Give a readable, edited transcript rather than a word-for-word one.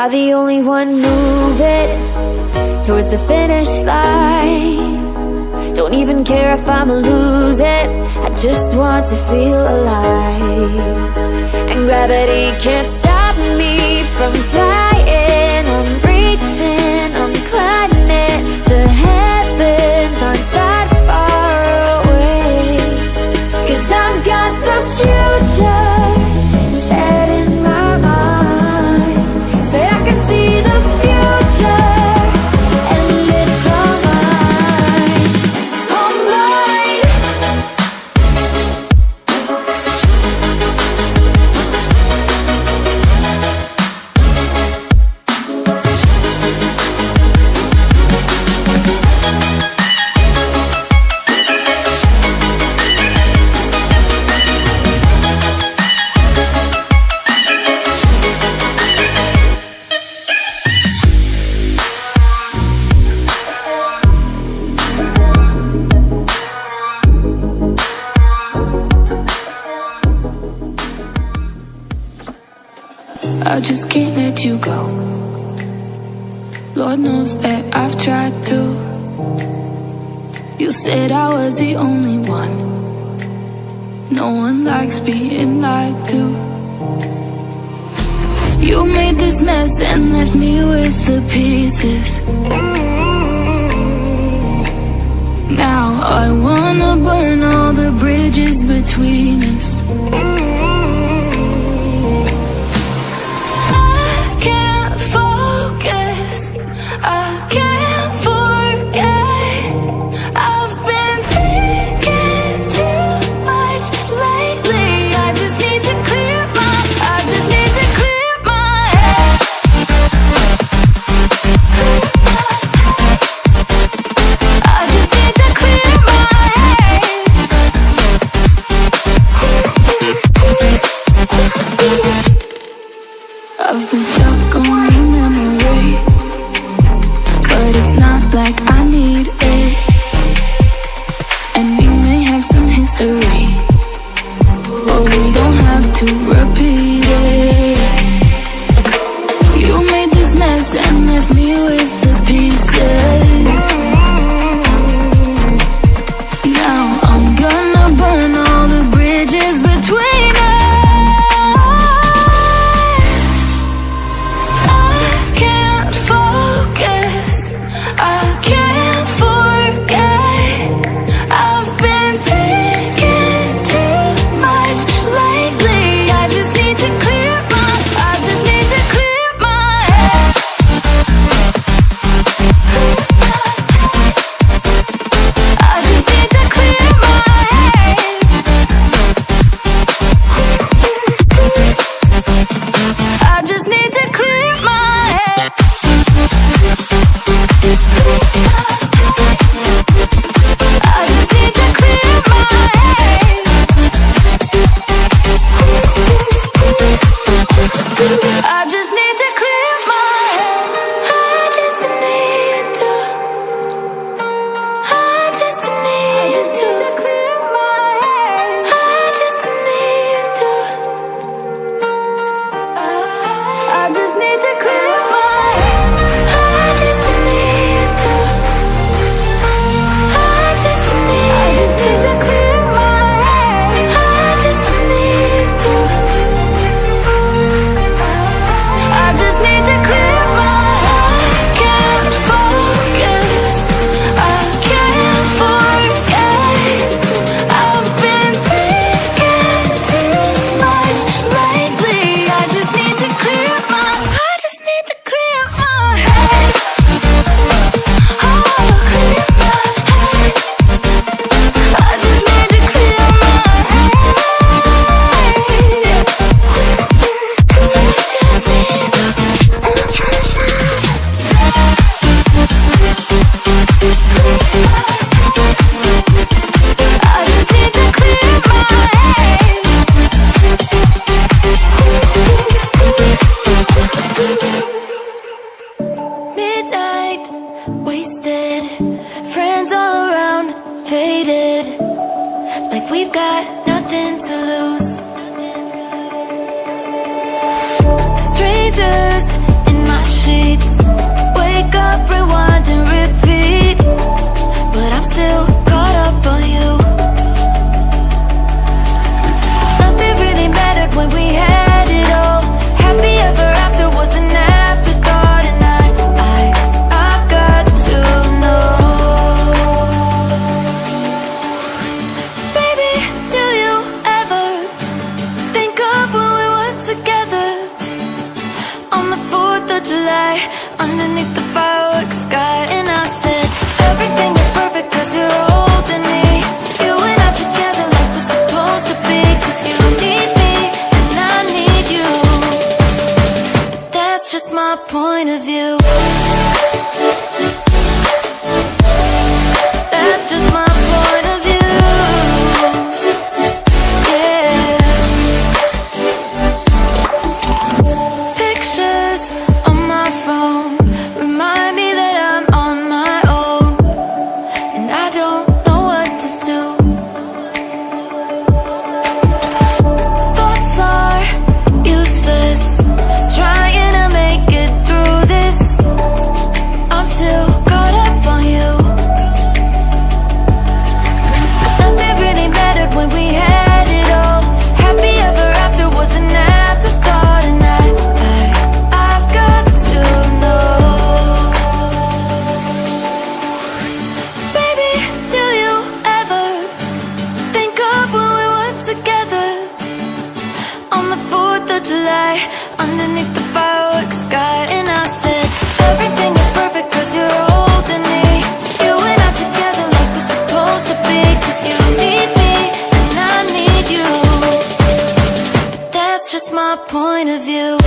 Am I the only one moving towards the finish line? Don't even care if I'ma lose it, I just want to feel alive. And gravity can't stop me from flying. I'm reaching, I'm climbing. The heavens aren't that far away. 'Cause I've got the future set in my mind. Say I can see the future, and it's all mine, all mine. I just can't let you go. Lord knows that I've tried to. You said I was the only one. No one likes being lied to. You made this mess and left me with the pieces. Now I wanna burn all the bridges between us. I've been stuck on your memory, but it's not like I need it. And we may have some history, but we don't have to repeat it. You made this mess and left me with the pieces. Now I'm gonna burn all the bridges between us. July, underneath the fireworks sky. And I said, everything is perfect cause you're holding me. You and I together like we're supposed to be. Cause you need me and I need you. But that's just my point of view. That's just my point of view. Yeah. Pictures on my phone remind me that I'm on my own, and I don't know what to do. Thoughts are useless, trying to make it through this. I'm still caught up on you. Nothing really mattered when we had it all. Happy ever after was an afterthought. And I've got to know, baby, do you ever think of when we were together on the 4th of July, underneath the fireworks sky? And I said, everything is perfect cause you're holding me. You and I together like we're supposed to be. Cause you need me and I need you. That's just my point of view.